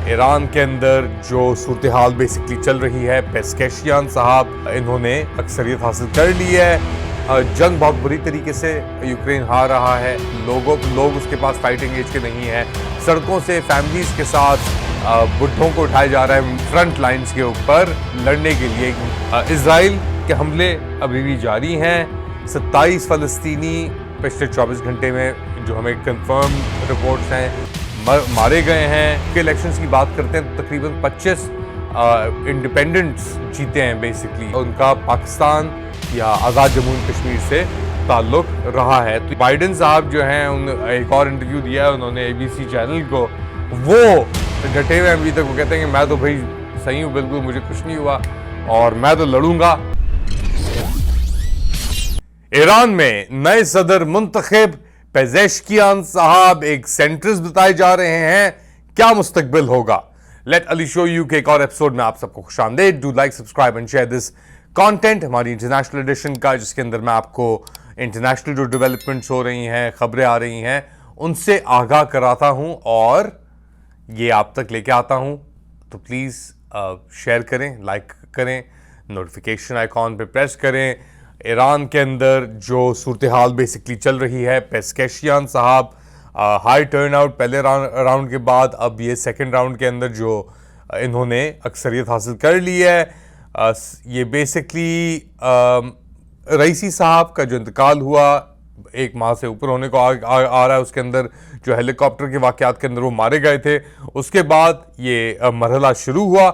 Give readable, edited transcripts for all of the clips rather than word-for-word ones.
Iran के अंदर जो सूरत हाल बेसिकली चल रही है, पेस्केशियान साहब इन्होंने अक्सरियत हासिल कर ली है। जंग बहुत बुरी तरीके से यूक्रेन हार रहा है। लोग उसके पास फाइटिंग एज के नहीं है। सड़कों से फैमिलीज के साथ बुढ़ों को उठाया जा रहा है फ्रंट लाइंस के ऊपर लड़ने के लिए। इजराइल के हमले अभी भी जारी हैं। 27 फलस्तीनी पिछले 24 घंटे में जो हमें कंफर्म रिपोर्ट्स हैं मारे गए हैं। इलेक्शंस की बात करते हैं तो तकरीबन 25 इंडिपेंडेंट्स जीते हैं। बेसिकली उनका पाकिस्तान या आज़ाद जम्मू कश्मीर से ताल्लुक रहा है। तो बाइडेन साहब जो हैं उन एक और इंटरव्यू दिया है उन्होंने ABC चैनल को। वो डटे हुए अभी तक, वो कहते हैं कि मैं तो भाई सही हूँ, बिल्कुल मुझे कुछ नहीं हुआ और मैं तो लड़ूंगा। ईरान में नए सदर मुंतखब पेज़ेश्कियान साहब एक सेंट्रिस्ट बताए जा रहे हैं। क्या मुस्तकबिल होगा? लेट अली शो यू के एक और एपिसोड में आप सबको खुशामदीद। Do like, subscribe and share this content, हमारी इंटरनेशनल एडिशन का, जिसके अंदर मैं आपको इंटरनेशनल जो डेवलपमेंट्स हो रही हैं, खबरें आ रही हैं, उनसे आगाह कराता हूं और ये आप तक लेके आता हूं। तो प्लीज़ शेयर करें, लाइक करें, नोटिफिकेशन आइकॉन पे प्रेस करें। ईरान के अंदर जो सूरत हाल बेसिकली चल रही है, पेस्केशियान साहब हाई टर्न आउट पहले राउंड के बाद, अब ये सेकेंड राउंड के अंदर जो इन्होंने अक्सरियत हासिल कर ली है। ये बेसिकली रईसी साहब का जो इंतकाल हुआ 1 माह से ऊपर होने को आ रहा है, उसके अंदर जो हेलीकॉप्टर के वाक़यात के अंदर वो मारे गए थे, उसके बाद ये मरहला शुरू हुआ।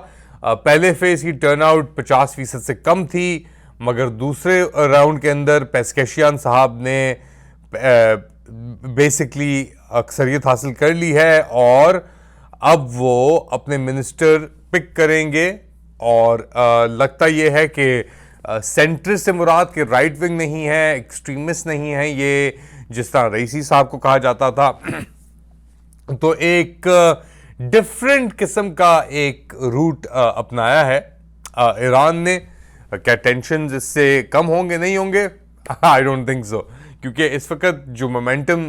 पहले फेज़ की टर्नआउट 50% से कम थी, मगर दूसरे राउंड के अंदर पेस्केशियान साहब ने बेसिकली अक्सरियत हासिल कर ली है और अब वो अपने मिनिस्टर पिक करेंगे। और लगता यह है कि सेंट्रिस्ट से मुराद के राइट विंग नहीं है, एक्सट्रीमिस्ट नहीं है, ये जिस तरह रईसी साहब को कहा जाता था। तो एक डिफरेंट किस्म का एक रूट अपनाया है ईरान ने। क्या टेंशन इससे कम होंगे, नहीं होंगे? आई डोंट थिंक सो, क्योंकि इस वक्त जो मोमेंटम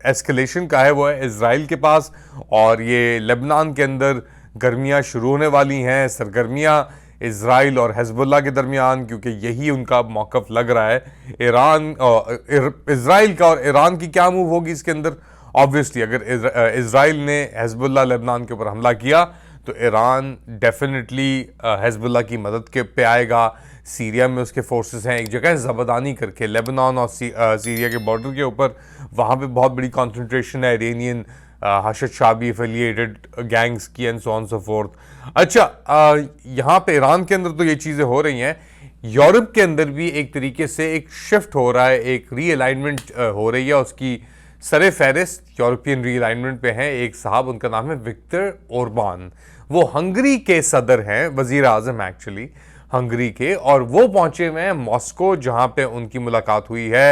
एस्केलेशन का है वो है इजराइल के पास, और ये लेबनान के अंदर गर्मियाँ शुरू होने वाली हैं, सरगर्मियाँ इजराइल और हिजबुल्लाह के दरमियान, क्योंकि यही उनका मौक़िफ़ लग रहा है। इजराइल का और ईरान की क्या मूव होगी इसके अंदर? ऑब्वियसली अगर इजराइल ने हिजबुल्लाह लेबनान के ऊपर हमला किया तो ईरान डेफिनेटली हिजबुल्लाह की मदद के पे आएगा। सीरिया में उसके फोर्सेस हैं, एक जगह ज़बदानी करके लेबनान और सीरिया के बॉर्डर के ऊपर, वहाँ पे बहुत बड़ी कंसंट्रेशन है इरानियन हशद शाबी एफिलिएटेड गैंग्स की and so on so fourth. अच्छा, यहाँ पे ईरान के अंदर तो ये चीज़ें हो रही हैं। यूरोप के अंदर भी एक तरीके से एक शिफ्ट हो रहा है, एक रीअलाइनमेंट हो रही है। उसकी सरे फहरिस्त यूरोपियन रीअलाइनमेंट पे हैं एक साहब, उनका नाम है विक्टर ओरबान। वो हंगरी के सदर हैं, वजीर आज़म एक्चुअली हंगरी के, और वो पहुंचे हुए हैं मॉस्को, जहां पे उनकी मुलाकात हुई है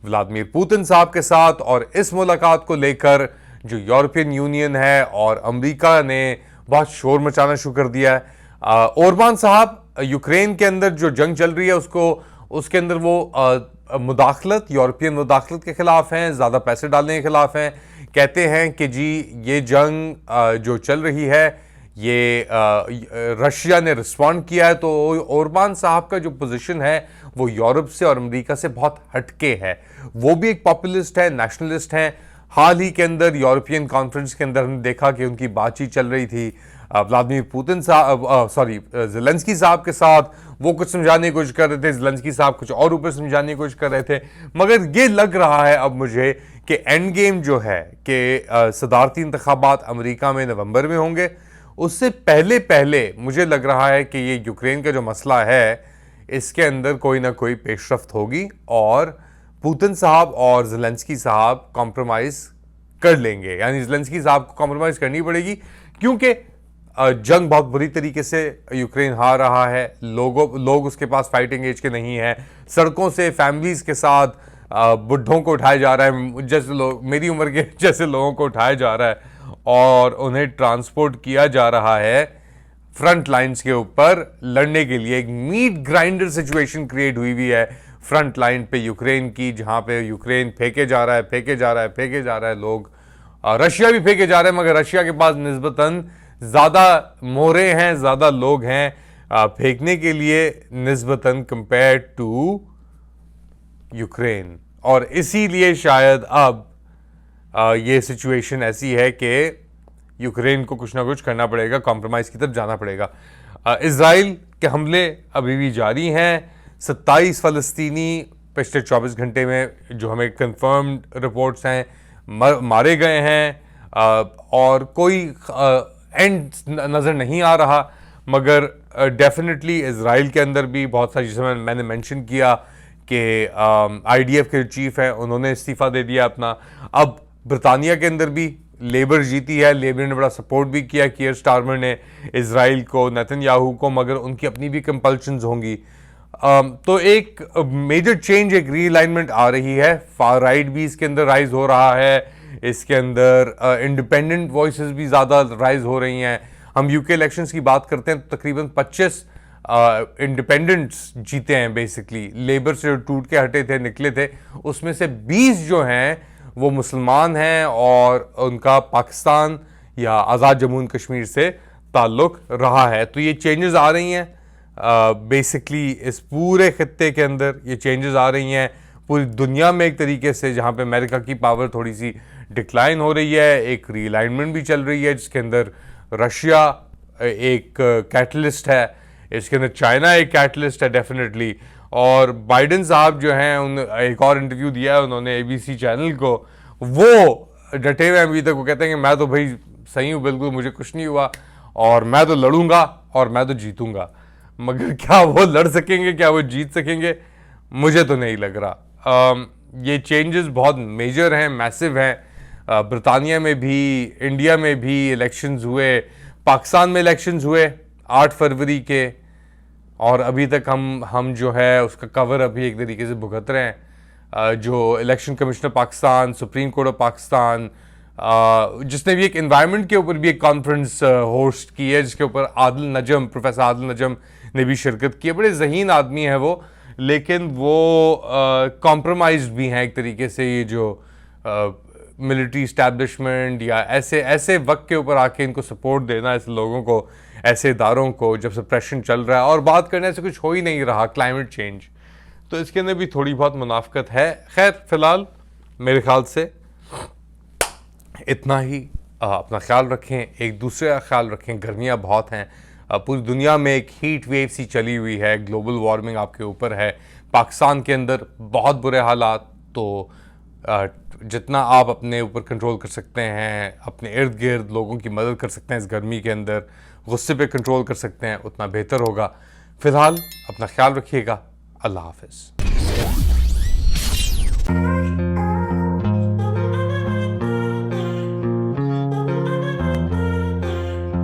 व्लादिमीर पुतिन साहब के साथ। और इस मुलाकात को लेकर जो यूरोपियन यूनियन है और अमेरिका ने बहुत शोर मचाना शुरू कर दिया है। ओरबान साहब यूक्रेन के अंदर जो जंग चल रही है उसके अंदर वो मुदाखलत, यूरोपियन मुदाखलत के खिलाफ हैं, ज़्यादा पैसे डालने के खिलाफ हैं। कहते हैं कि जी ये जंग जो चल रही है ये रशिया ने रिस्पॉन्ड किया है। तो ओरबान साहब का जो पोजीशन है वो यूरोप से और अमेरिका से बहुत हटके है। वो भी एक पॉपुलिस्ट है, नेशनलिस्ट हैं। हाल ही के अंदर यूरोपियन कॉन्फ्रेंस के अंदर हमने देखा कि उनकी बातचीत चल रही थी व्लादिमीर पुतिन साहब, ज़ेलेंस्की साहब के साथ। वो कुछ समझाने की कोशिश कर रहे थे, ज़ेलेंस्की साहब कुछ और ऊपर समझाने की कोशिश कर रहे थे। मगर ये लग रहा है अब मुझे कि एंड गेम जो है कि सदारती इंतखाबात अमेरिका में नवंबर में होंगे, उससे पहले मुझे लग रहा है कि ये यूक्रेन का जो मसला है इसके अंदर कोई ना कोई पेशरफ्त होगी और पुतिन साहब और ज़ेलेंस्की साहब कॉम्प्रोमाइज़ कर लेंगे। यानी ज़ेलेंस्की साहब को कॉम्प्रोमाइज़ करनी पड़ेगी, क्योंकि जंग बहुत बुरी तरीके से यूक्रेन हार रहा है। लोग उसके पास फाइटिंग एज के नहीं हैं। सड़कों से फैमिलीज़ के साथ बुढ़ों को उठाया जा रहा है, जैसे लोग मेरी उम्र के जैसे लोगों को उठाया जा रहा है और उन्हें ट्रांसपोर्ट किया जा रहा है फ्रंट लाइंस के ऊपर लड़ने के लिए। एक मीट ग्राइंडर सिचुएशन क्रिएट हुई है फ्रंट लाइन पे यूक्रेन की, जहां पे यूक्रेन फेंके जा रहा है लोग, रशिया भी फेंके जा रहे हैं, मगर रशिया के पास निस्बतन ज़्यादा मोहरे हैं, ज़्यादा लोग हैं फेंकने के लिए निस्बतन कंपेयर टू यूक्रेन। और इसीलिए शायद अब ये सिचुएशन ऐसी है कि यूक्रेन को कुछ ना कुछ करना पड़ेगा, कॉम्प्रोमाइज़ की तरफ जाना पड़ेगा। इज़राइल के हमले अभी भी जारी हैं। 27 फ़लस्तीनी पिछले 24 घंटे में, जो हमें कंफर्म्ड रिपोर्ट्स हैं, मारे गए हैं और कोई एंड नज़र नहीं आ रहा। मगर डेफिनेटली इज़राइल के अंदर भी बहुत सारी, जैसे मैंने मेंशन किया कि IDF के जो चीफ हैं उन्होंने इस्तीफ़ा दे दिया अपना। अब ब्रिटानिया के अंदर भी लेबर जीती है, लेबर ने बड़ा सपोर्ट भी किया कीयर स्टारमर ने इज़राइल को, नेतन्याहू को, मगर उनकी अपनी भी कंपल्शंस होंगी। तो एक मेजर चेंज, एक रीअलाइनमेंट आ रही है। फार राइट भी इसके अंदर राइज हो रहा है, इसके अंदर इंडिपेंडेंट वॉइसेस भी ज़्यादा राइज हो रही हैं। हम यूके इलेक्शंस की बात करते हैं तो तकरीबन 25 इंडिपेंडेंट्स जीते हैं बेसिकली। लेबर से जो टूट के हटे थे, निकले थे, उसमें से 20 जो हैं वो मुसलमान हैं और उनका पाकिस्तान या आज़ाद जम्मू एंड कश्मीर से ताल्लुक़ रहा है। तो ये चेंजेस आ रही हैं बेसिकली इस पूरे खित्ते के अंदर, ये चेंजेस आ रही हैं पूरी दुनिया में एक तरीके से, जहाँ पे अमेरिका की पावर थोड़ी सी डिक्लाइन हो रही है। एक रीअलाइनमेंट भी चल रही है जिसके अंदर रशिया एक कैटलिस्ट है, इसके अंदर चाइना एक कैटलिस्ट है डेफिनेटली। और बाइडेन साहब जो हैं, उन एक और इंटरव्यू दिया है उन्होंने ABC चैनल को, वो डटे हुए अभी तक। वो कहते हैं कि मैं तो भाई सही हूँ, बिल्कुल मुझे कुछ नहीं हुआ और मैं तो लड़ूंगा और मैं तो जीतूंगा। मगर क्या वो लड़ सकेंगे, क्या वो जीत सकेंगे, मुझे तो नहीं लग रहा। ये चेंजेस बहुत मेजर हैं, मैसिव हैं। ब्रिटानिया में भी, इंडिया में भी इलेक्शंस हुए, पाकिस्तान में इलेक्शंस हुए 8 फरवरी के, और अभी तक हम जो है उसका कवर अभी एक तरीके से भुगत रहे हैं। जो election commissioner Pakistan, supreme court of Pakistan, जिसने भी एक एनवायरनमेंट के ऊपर भी एक कॉन्फ्रेंस होस्ट की है, जिसके ऊपर प्रोफेसर आदिल नजम ने भी शिरकत की है। बड़े ज़हीन आदमी है वो, लेकिन वो कॉम्प्रोमाइज्ड भी हैं एक तरीके से। ये जो मिलिट्री इस्टेब्लिशमेंट या ऐसे वक्त के ऊपर आके इनको सपोर्ट देना, ऐसे लोगों को, ऐसे इदारों को, जब सप्रेशन चल रहा है और बात करने से कुछ हो ही नहीं रहा क्लाइमेट चेंज, तो इसके अंदर भी थोड़ी बहुत मुनाफकत है। खैर फिलहाल मेरे ख्याल से इतना ही। अपना ख्याल रखें, एक दूसरे का ख्याल रखें। गर्मियाँ बहुत हैं, पूरी दुनिया में एक हीट वेव सी चली हुई है, ग्लोबल वार्मिंग आपके ऊपर है, पाकिस्तान के अंदर बहुत बुरे हालात। तो जितना आप अपने ऊपर कंट्रोल कर सकते हैं, अपने इर्द गिर्द लोगों की मदद कर सकते हैं इस गर्मी के अंदर, गुस्से पे कंट्रोल कर सकते हैं, उतना बेहतर होगा। फ़िलहाल अपना ख्याल रखिएगा। अल्लाह हाफ़िज़।